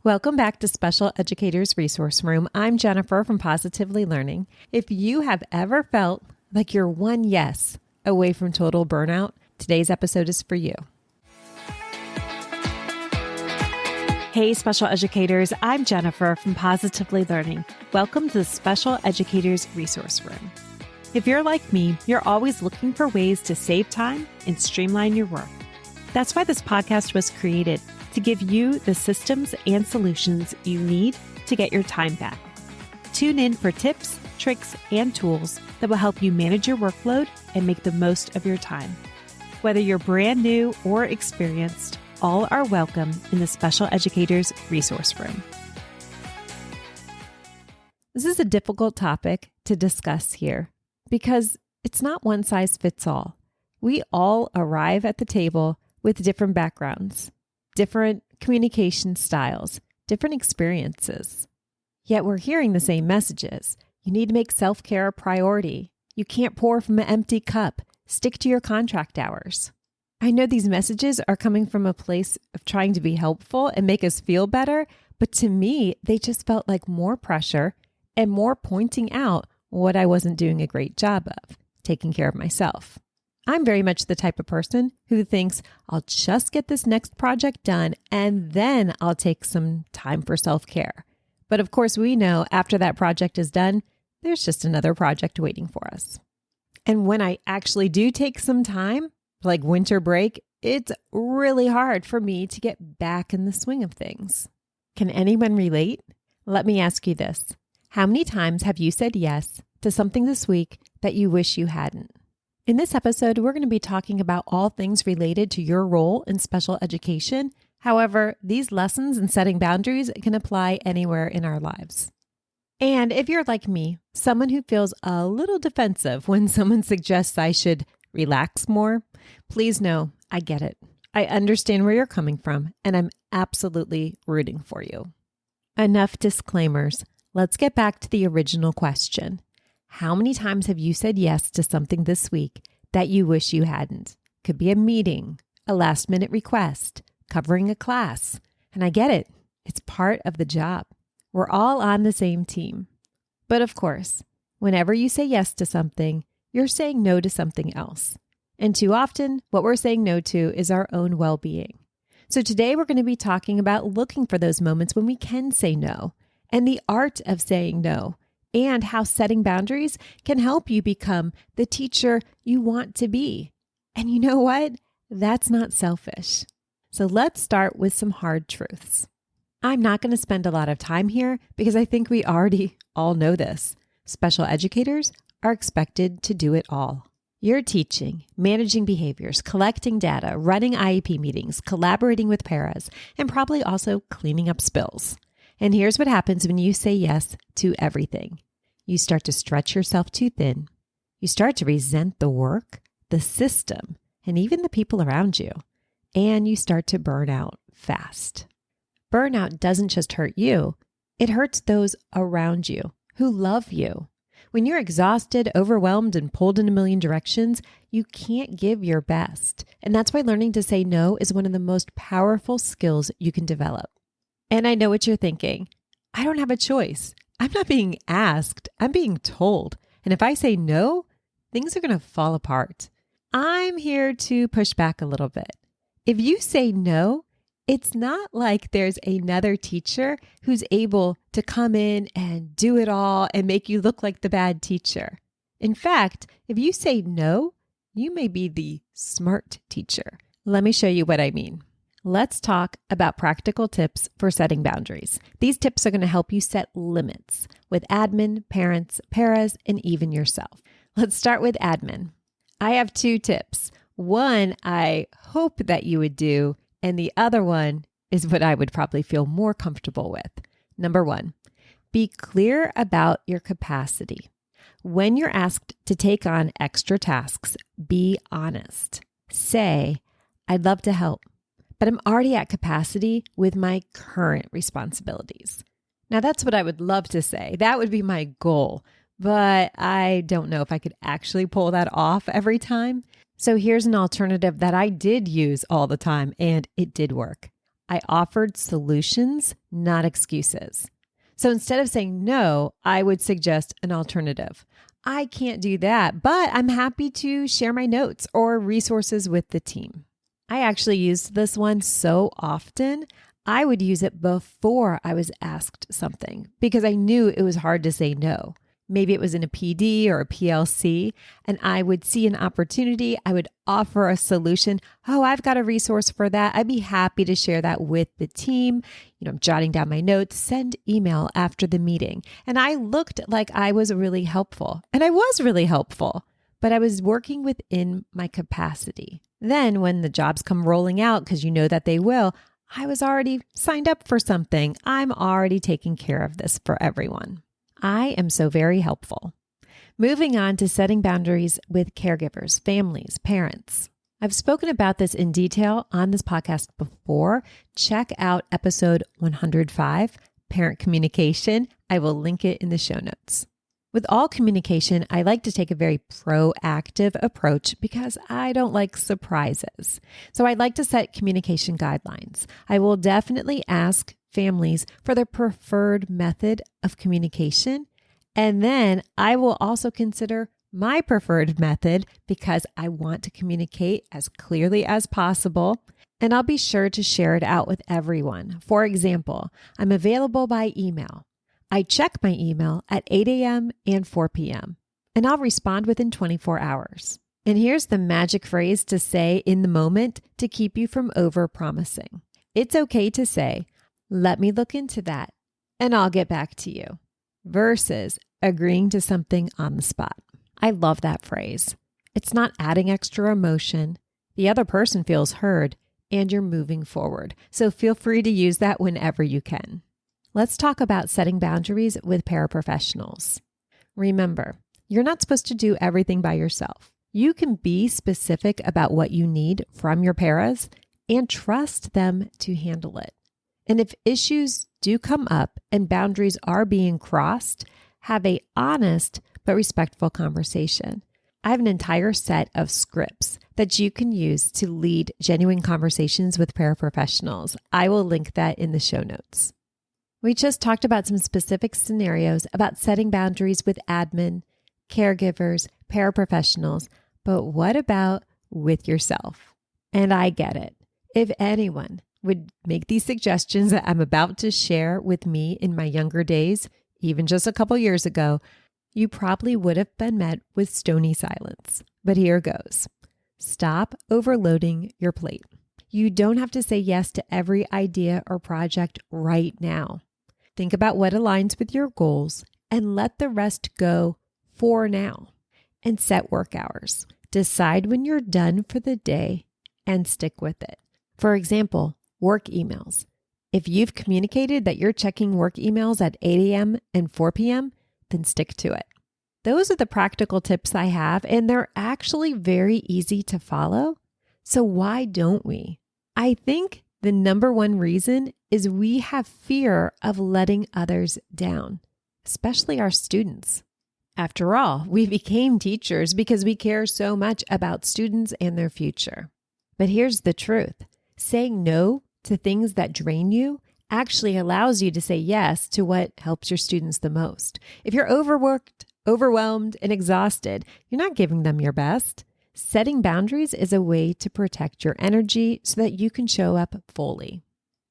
Welcome back to Special Educators Resource Room. I'm Jennifer from Positively Learning. If you have ever felt like you're one yes away from total burnout, today's episode is for you. Hey, Special Educators. I'm Jennifer from Positively Learning. Welcome to the Special Educators Resource Room. If you're like me, you're always looking for ways to save time and streamline your work. That's why this podcast was created, to give you the systems and solutions you need to get your time back. Tune in for tips, tricks, and tools that will help you manage your workload and make the most of your time. Whether you're brand new or experienced, all are welcome in the Special Educators Resource Room. This is a difficult topic to discuss here because it's not one size fits all. We all arrive at the table with different backgrounds, different communication styles, different experiences. Yet we're hearing the same messages. You need to make self-care a priority. You can't pour from an empty cup. Stick to your contract hours. I know these messages are coming from a place of trying to be helpful and make us feel better, but to me, they just felt like more pressure and more pointing out what I wasn't doing a great job of, taking care of myself. I'm very much the type of person who thinks I'll just get this next project done and then I'll take some time for self-care. But of course, we know after that project is done, there's just another project waiting for us. And when I actually do take some time, like winter break, it's really hard for me to get back in the swing of things. Can anyone relate? Let me ask you this. How many times have you said yes to something this week that you wish you hadn't? In this episode, we're going to be talking about all things related to your role in special education. However, these lessons and setting boundaries can apply anywhere in our lives. And if you're like me, someone who feels a little defensive when someone suggests I should relax more, please know I get it. I understand where you're coming from, and I'm absolutely rooting for you. Enough disclaimers. Let's get back to the original question. How many times have you said yes to something this week that you wish you hadn't? Could be a meeting, a last-minute request, covering a class. And I get it. It's part of the job. We're all on the same team. But of course, whenever you say yes to something, you're saying no to something else. And too often, what we're saying no to is our own well-being. So today we're going to be talking about looking for those moments when we can say no and the art of saying no, and how setting boundaries can help you become the teacher you want to be. And you know what? That's not selfish. So let's start with some hard truths. I'm not going to spend a lot of time here because I think we already all know this. Special educators are expected to do it all. You're teaching, managing behaviors, collecting data, running IEP meetings, collaborating with paras, and probably also cleaning up spills. And here's what happens when you say yes to everything. You start to stretch yourself too thin. You start to resent the work, the system, and even the people around you. And you start to burn out fast. Burnout doesn't just hurt you. It hurts those around you who love you. When you're exhausted, overwhelmed, and pulled in a million directions, you can't give your best. And that's why learning to say no is one of the most powerful skills you can develop. And I know what you're thinking. I don't have a choice. I'm not being asked. I'm being told. And if I say no, things are going to fall apart. I'm here to push back a little bit. If you say no, it's not like there's another teacher who's able to come in and do it all and make you look like the bad teacher. In fact, if you say no, you may be the smart teacher. Let me show you what I mean. Let's talk about practical tips for setting boundaries. These tips are going to help you set limits with admin, parents, paras, and even yourself. Let's start with admin. I have 2 tips. One, I hope that you would do, and the other one is what I would probably feel more comfortable with. Number 1, be clear about your capacity. When you're asked to take on extra tasks, be honest. Say, I'd love to help, but I'm already at capacity with my current responsibilities. Now, that's what I would love to say. That would be my goal, but I don't know if I could actually pull that off every time. So here's an alternative that I did use all the time, and it did work. I offered solutions, not excuses. So instead of saying no, I would suggest an alternative. I can't do that, but I'm happy to share my notes or resources with the team. I actually used this one so often, I would use it before I was asked something because I knew it was hard to say no. Maybe it was in a PD or a PLC, and I would see an opportunity. I would offer a solution. Oh, I've got a resource for that. I'd be happy to share that with the team. I'm jotting down my notes, send email after the meeting. And I looked like I was really helpful. And I was really helpful, but I was working within my capacity. Then when the jobs come rolling out, because you know that they will, I was already signed up for something. I'm already taking care of this for everyone. I am so very helpful. Moving on to setting boundaries with caregivers, families, parents. I've spoken about this in detail on this podcast before. Check out episode 105, Parent Communication. I will link it in the show notes. With all communication, I like to take a very proactive approach because I don't like surprises. So I like to set communication guidelines. I will definitely ask families for their preferred method of communication. And then I will also consider my preferred method because I want to communicate as clearly as possible. And I'll be sure to share it out with everyone. For example, I'm available by email. I check my email at 8 a.m. and 4 p.m. and I'll respond within 24 hours. And here's the magic phrase to say in the moment to keep you from over-promising. It's okay to say, let me look into that and I'll get back to you, versus agreeing to something on the spot. I love that phrase. It's not adding extra emotion. The other person feels heard and you're moving forward. So feel free to use that whenever you can. Let's talk about setting boundaries with paraprofessionals. Remember, you're not supposed to do everything by yourself. You can be specific about what you need from your paras and trust them to handle it. And if issues do come up and boundaries are being crossed, have an honest but respectful conversation. I have an entire set of scripts that you can use to lead genuine conversations with paraprofessionals. I will link that in the show notes. We just talked about some specific scenarios about setting boundaries with admin, caregivers, paraprofessionals, but what about with yourself? And I get it. If anyone would make these suggestions that I'm about to share with me in my younger days, even just a couple years ago, you probably would have been met with stony silence. But here goes. Stop overloading your plate. You don't have to say yes to every idea or project right now. Think about what aligns with your goals and let the rest go for now. And set work hours. Decide when you're done for the day and stick with it. For example, work emails. If you've communicated that you're checking work emails at 8 a.m. and 4 p.m., then stick to it. Those are the practical tips I have, and they're actually very easy to follow. So why don't we? I think the number one reason is we have fear of letting others down, especially our students. After all, we became teachers because we care so much about students and their future. But here's the truth. Saying no to things that drain you actually allows you to say yes to what helps your students the most. If you're overworked, overwhelmed, and exhausted, you're not giving them your best. Setting boundaries is a way to protect your energy so that you can show up fully.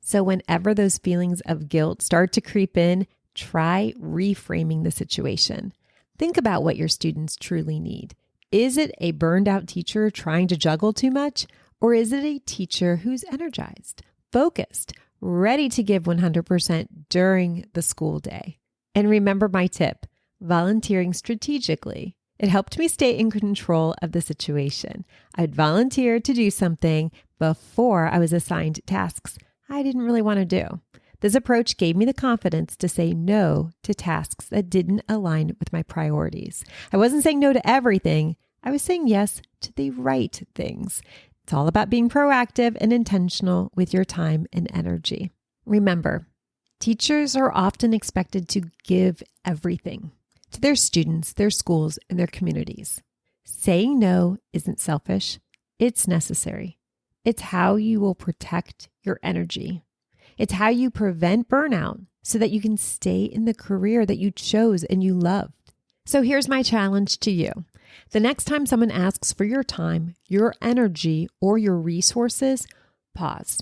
So whenever those feelings of guilt start to creep in, try reframing the situation. Think about what your students truly need. Is it a burned out teacher trying to juggle too much? Or is it a teacher who's energized, focused, ready to give 100% during the school day? And remember my tip, volunteering strategically. It helped me stay in control of the situation. I'd volunteer to do something before I was assigned tasks I didn't really want to do. This approach gave me the confidence to say no to tasks that didn't align with my priorities. I wasn't saying no to everything. I was saying yes to the right things. It's all about being proactive and intentional with your time and energy. Remember, teachers are often expected to give everything to their students, their schools, and their communities. Saying no isn't selfish. It's necessary. It's how you will protect your energy. It's how you prevent burnout so that you can stay in the career that you chose and you loved. So here's my challenge to you. The next time someone asks for your time, your energy, or your resources, pause.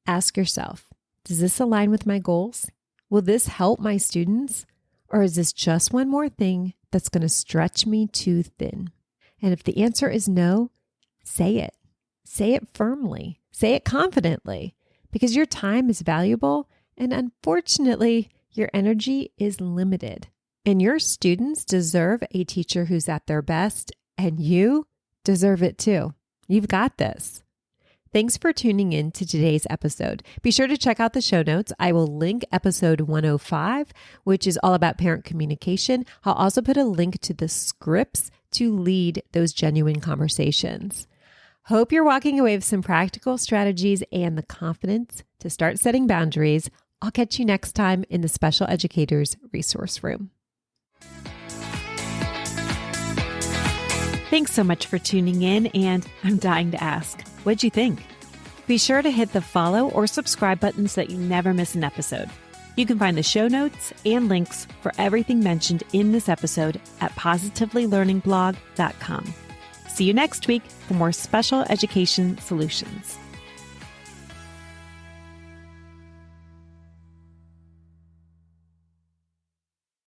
Ask yourself, does this align with my goals? Will this help my students? Or is this just one more thing that's going to stretch me too thin? And if the answer is no, say it. Say it firmly. Say it confidently, because your time is valuable and unfortunately, your energy is limited. And your students deserve a teacher who's at their best, and you deserve it too. You've got this. Thanks for tuning in to today's episode. Be sure to check out the show notes. I will link episode 105, which is all about parent communication. I'll also put a link to the scripts to lead those genuine conversations. Hope you're walking away with some practical strategies and the confidence to start setting boundaries. I'll catch you next time in the Special Educators Resource Room. Thanks so much for tuning in, and I'm dying to ask, what'd you think? Be sure to hit the follow or subscribe buttons so that you never miss an episode. You can find the show notes and links for everything mentioned in this episode at positivelylearningblog.com. See you next week for more special education solutions.